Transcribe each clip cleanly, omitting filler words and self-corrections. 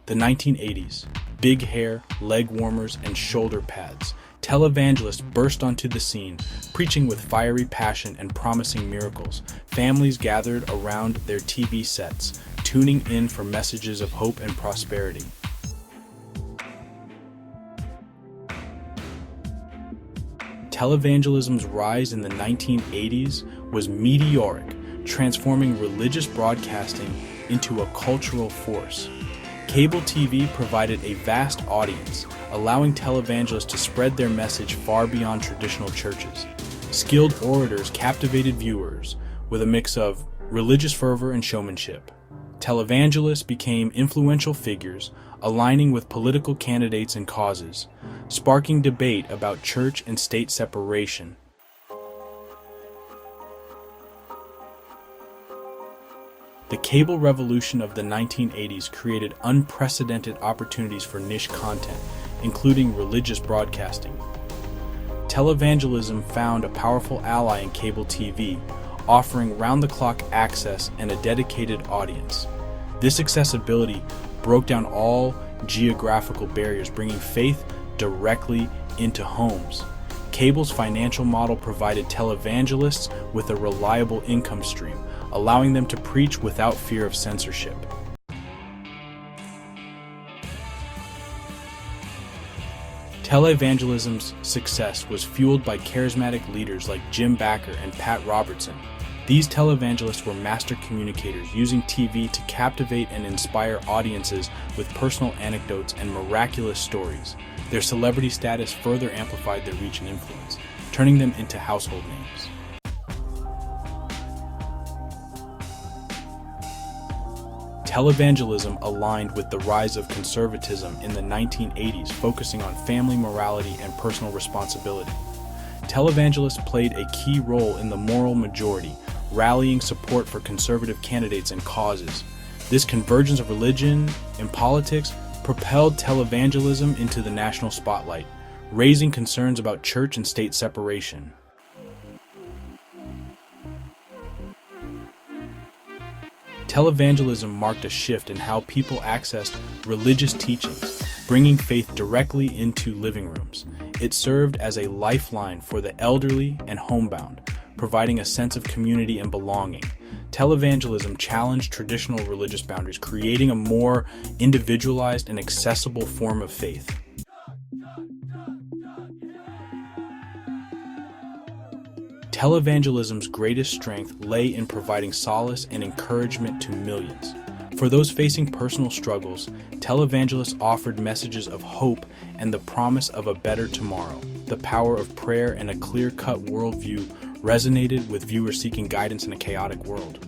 The 1980s. Big hair, leg warmers, and shoulder pads. Televangelists burst onto the scene, preaching with fiery passion and promising miracles. Families gathered around their TV sets, tuning in for messages of hope and prosperity. Televangelism's rise in the 1980s was meteoric, transforming religious broadcasting into a cultural force. Cable TV provided a vast audience, allowing televangelists to spread their message far beyond traditional churches. Skilled orators captivated viewers with a mix of religious fervor and showmanship. Televangelists became influential figures, aligning with political candidates and causes, sparking debate about church and state separation. The cable revolution of the 1980s created unprecedented opportunities for niche content, including religious broadcasting. Televangelism found a powerful ally in cable TV, offering round-the-clock access and a dedicated audience. This accessibility broke down all geographical barriers, bringing faith directly into homes. Cable's financial model provided televangelists with a reliable income stream, allowing them to preach without fear of censorship. Televangelism's success was fueled by charismatic leaders like Jim Bakker and Pat Robertson. These televangelists were master communicators, using TV to captivate and inspire audiences with personal anecdotes and miraculous stories. Their celebrity status further amplified their reach and influence, turning them into household names. Televangelism aligned with the rise of conservatism in the 1980s, focusing on family morality and personal responsibility. Televangelists played a key role in the moral majority, rallying support for conservative candidates and causes. This convergence of religion and politics propelled televangelism into the national spotlight, raising concerns about church and state separation. Televangelism marked a shift in how people accessed religious teachings, bringing faith directly into living rooms. It served as a lifeline for the elderly and homebound, providing a sense of community and belonging. Televangelism challenged traditional religious boundaries, creating a more individualized and accessible form of faith. Televangelism's greatest strength lay in providing solace and encouragement to millions. For those facing personal struggles, televangelists offered messages of hope and the promise of a better tomorrow. The power of prayer and a clear-cut worldview resonated with viewers seeking guidance in a chaotic world.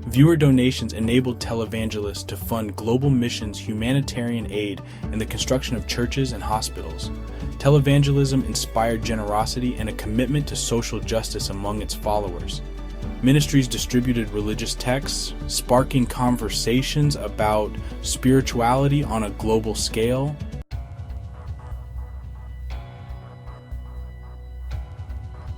Viewer donations enabled televangelists to fund global missions, humanitarian aid, and the construction of churches and hospitals. Televangelism inspired generosity and a commitment to social justice among its followers. Ministries distributed religious texts, sparking conversations about spirituality on a global scale.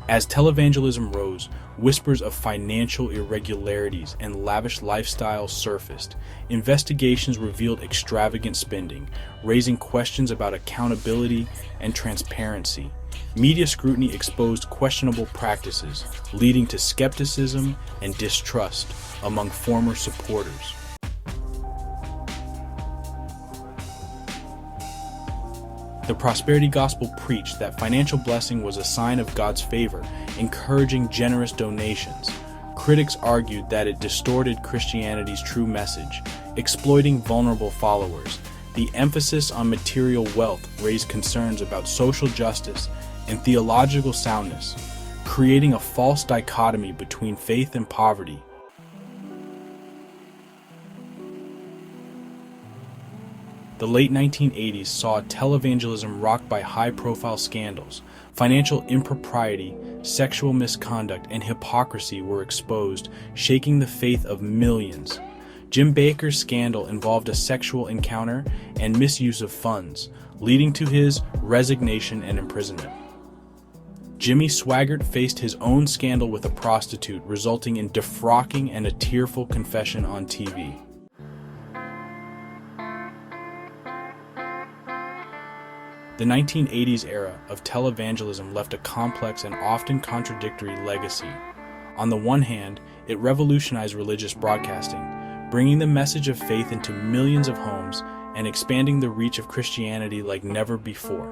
As televangelism rose, whispers of financial irregularities and lavish lifestyles surfaced. Investigations revealed extravagant spending, raising questions about accountability and transparency. Media scrutiny exposed questionable practices, leading to skepticism and distrust among former supporters. The prosperity gospel preached that financial blessing was a sign of God's favor, encouraging generous donations. Critics argued that it distorted Christianity's true message, exploiting vulnerable followers. The emphasis on material wealth raised concerns about social justice and theological soundness, creating a false dichotomy between faith and poverty. The late 1980s saw televangelism rocked by high-profile scandals. Financial impropriety, sexual misconduct, and hypocrisy were exposed, shaking the faith of millions. Jim Bakker's scandal involved a sexual encounter and misuse of funds, leading to his resignation and imprisonment. Jimmy Swaggart faced his own scandal with a prostitute, resulting in defrocking and a tearful confession on TV. The 1980s era of televangelism left a complex and often contradictory legacy. On the one hand, it revolutionized religious broadcasting, bringing the message of faith into millions of homes and expanding the reach of Christianity like never before.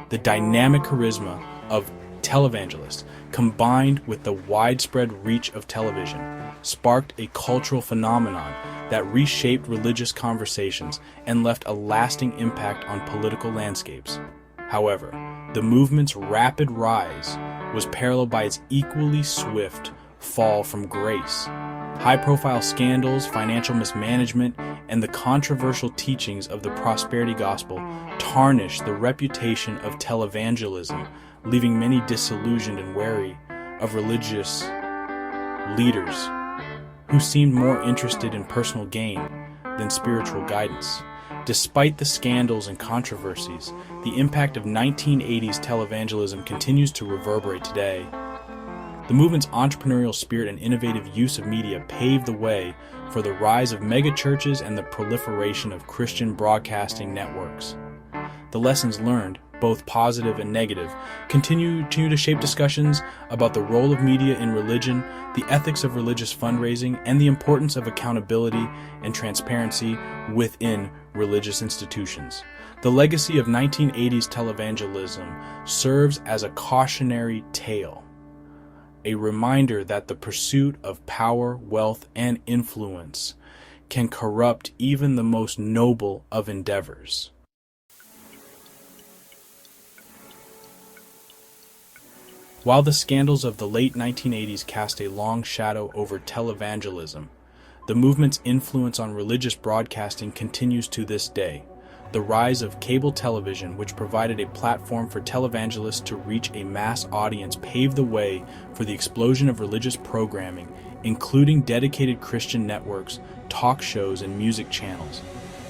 The dynamic charisma of televangelists, combined with the widespread reach of television, sparked a cultural phenomenon that reshaped religious conversations and left a lasting impact on political landscapes. However, the movement's rapid rise was paralleled by its equally swift fall from grace. High-profile scandals, financial mismanagement, and the controversial teachings of the prosperity gospel tarnished the reputation of televangelism, leaving many disillusioned and wary of religious leaders who seemed more interested in personal gain than spiritual guidance. Despite the scandals and controversies, the impact of 1980s televangelism continues to reverberate today. The movement's entrepreneurial spirit and innovative use of media paved the way for the rise of megachurches and the proliferation of Christian broadcasting networks. The lessons learned, both positive and negative, continue to shape discussions about the role of media in religion, the ethics of religious fundraising, and the importance of accountability and transparency within religious institutions. The legacy of 1980s televangelism serves as a cautionary tale, a reminder that the pursuit of power, wealth, and influence can corrupt even the most noble of endeavors. While the scandals of the late 1980s cast a long shadow over televangelism, the movement's influence on religious broadcasting continues to this day. The rise of cable television, which provided a platform for televangelists to reach a mass audience, paved the way for the explosion of religious programming, including dedicated Christian networks, talk shows, and music channels.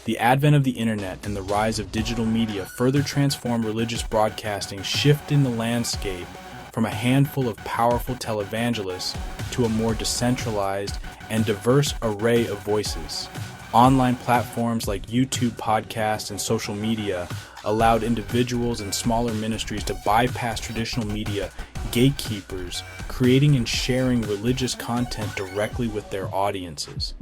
The advent of the internet and the rise of digital media further transformed religious broadcasting, shifting the landscape from a handful of powerful televangelists to a more decentralized and diverse array of voices. Online platforms like YouTube podcasts and social media allowed individuals and smaller ministries to bypass traditional media gatekeepers, creating and sharing religious content directly with their audiences.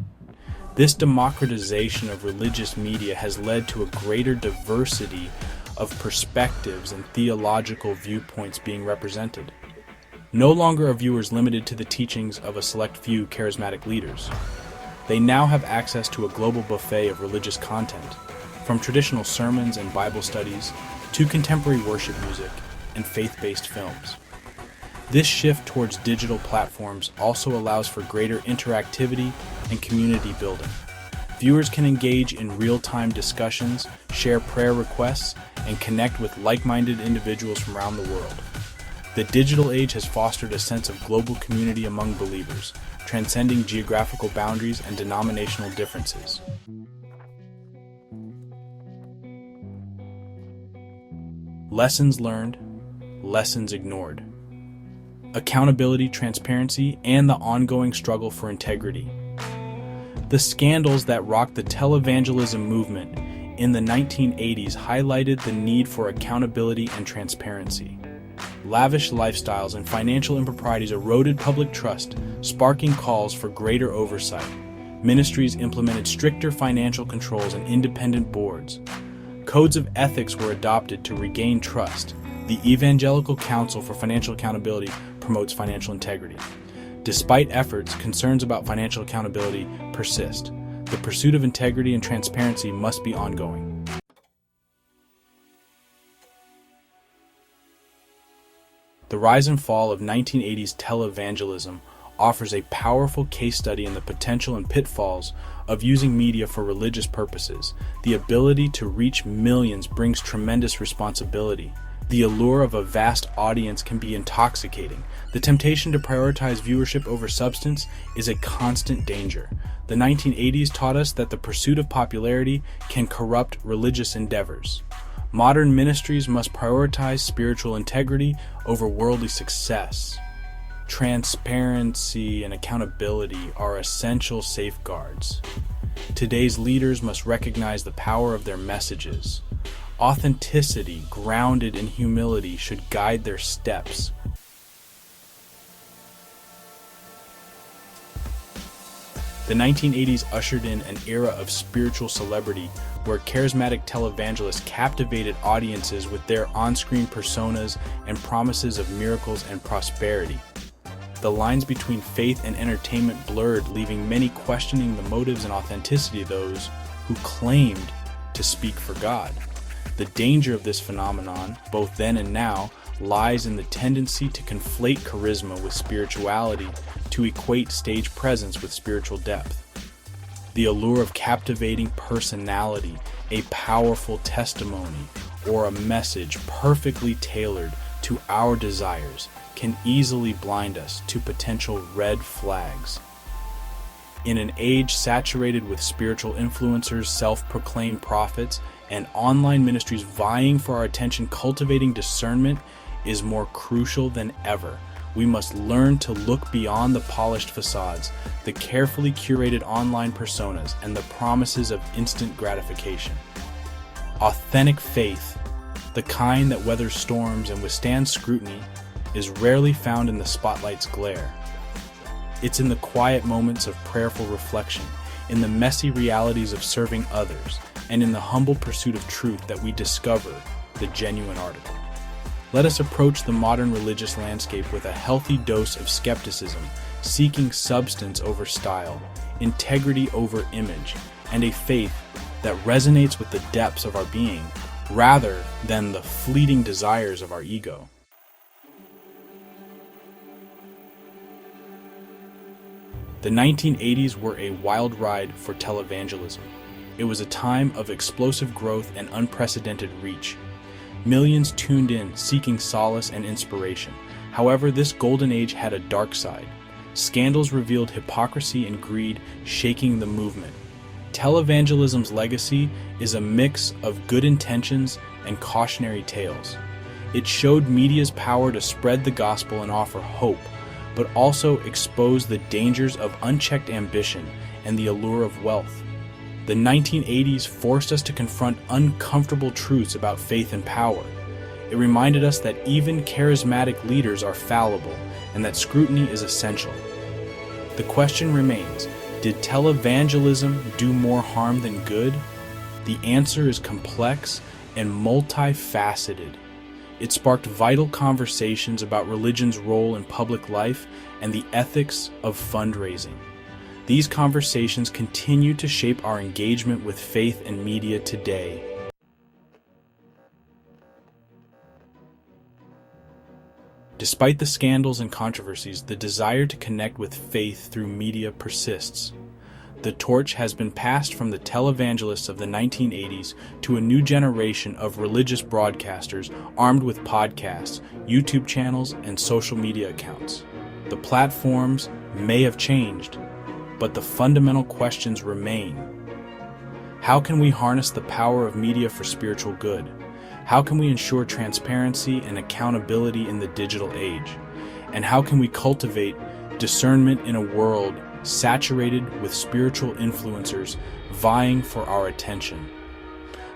This democratization of religious media has led to a greater diversity of perspectives and theological viewpoints being represented. No longer are viewers limited to the teachings of a select few charismatic leaders. They now have access to a global buffet of religious content, from traditional sermons and Bible studies to contemporary worship music and faith-based films. This shift towards digital platforms also allows for greater interactivity and community building. Viewers can engage in real-time discussions, share prayer requests, and connect with like-minded individuals from around the world. The digital age has fostered a sense of global community among believers, transcending geographical boundaries and denominational differences. Lessons learned, lessons ignored. Accountability, transparency, and the ongoing struggle for integrity. The scandals that rocked the televangelism movement in the 1980s highlighted the need for accountability and transparency. Lavish lifestyles and financial improprieties eroded public trust, sparking calls for greater oversight. Ministries implemented stricter financial controls and independent boards. Codes of ethics were adopted to regain trust. The Evangelical Council for Financial Accountability promotes financial integrity. Despite efforts, concerns about financial accountability persist. The pursuit of integrity and transparency must be ongoing. The rise and fall of 1980s televangelism offers a powerful case study in the potential and pitfalls of using media for religious purposes. The ability to reach millions brings tremendous responsibility. The allure of a vast audience can be intoxicating. The temptation to prioritize viewership over substance is a constant danger. The 1980s taught us that the pursuit of popularity can corrupt religious endeavors. Modern ministries must prioritize spiritual integrity over worldly success. Transparency and accountability are essential safeguards. Today's leaders must recognize the power of their messages. Authenticity, grounded in humility, should guide their steps. The 1980s ushered in an era of spiritual celebrity where charismatic televangelists captivated audiences with their on-screen personas and promises of miracles and prosperity. The lines between faith and entertainment blurred, leaving many questioning the motives and authenticity of those who claimed to speak for God. The danger of this phenomenon, both then and now, lies in the tendency to conflate charisma with spirituality, to equate stage presence with spiritual depth. The allure of captivating personality, a powerful testimony, or a message perfectly tailored to our desires can easily blind us to potential red flags. In an age saturated with spiritual influencers, self-proclaimed prophets, and online ministries vying for our attention, cultivating discernment is more crucial than ever. We must learn to look beyond the polished facades, the carefully curated online personas, and the promises of instant gratification. Authentic faith, the kind that weathers storms and withstands scrutiny, is rarely found in the spotlight's glare. It's in the quiet moments of prayerful reflection, in the messy realities of serving others, and in the humble pursuit of truth that we discover the genuine article. Let us approach the modern religious landscape with a healthy dose of skepticism, seeking substance over style, integrity over image, and a faith that resonates with the depths of our being, rather than the fleeting desires of our ego. The 1980s were a wild ride for televangelism. It was a time of explosive growth and unprecedented reach. Millions tuned in, seeking solace and inspiration. However, this golden age had a dark side. Scandals revealed hypocrisy and greed, shaking the movement. Televangelism's legacy is a mix of good intentions and cautionary tales. It showed media's power to spread the gospel and offer hope, but also expose the dangers of unchecked ambition and the allure of wealth. The 1980s forced us to confront uncomfortable truths about faith and power. It reminded us that even charismatic leaders are fallible and that scrutiny is essential. The question remains, did televangelism do more harm than good? The answer is complex and multifaceted. It sparked vital conversations about religion's role in public life and the ethics of fundraising. These conversations continue to shape our engagement with faith and media today. Despite the scandals and controversies, the desire to connect with faith through media persists. The torch has been passed from the televangelists of the 1980s to a new generation of religious broadcasters armed with podcasts, YouTube channels, and social media accounts. The platforms may have changed, but the fundamental questions remain. How can we harness the power of media for spiritual good? How can we ensure transparency and accountability in the digital age? And how can we cultivate discernment in a world saturated with spiritual influencers vying for our attention?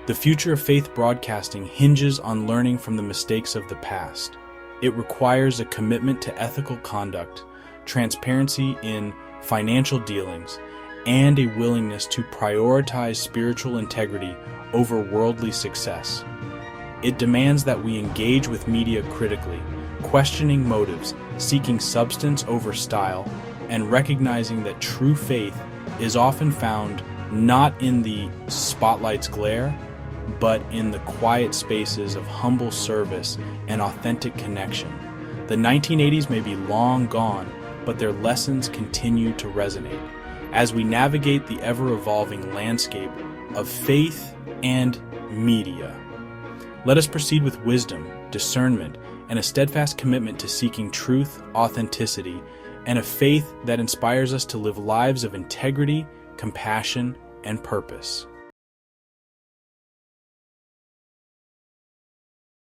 The future of faith broadcasting hinges on learning from the mistakes of the past. It requires a commitment to ethical conduct, transparency in financial dealings, and a willingness to prioritize spiritual integrity over worldly success. It demands that we engage with media critically, questioning motives, seeking substance over style, and recognizing that true faith is often found not in the spotlight's glare, but in the quiet spaces of humble service and authentic connection. The 1980s may be long gone, but their lessons continue to resonate as we navigate the ever-evolving landscape of faith and media. Let us proceed with wisdom, discernment, and a steadfast commitment to seeking truth, authenticity, and a faith that inspires us to live lives of integrity, compassion, and purpose.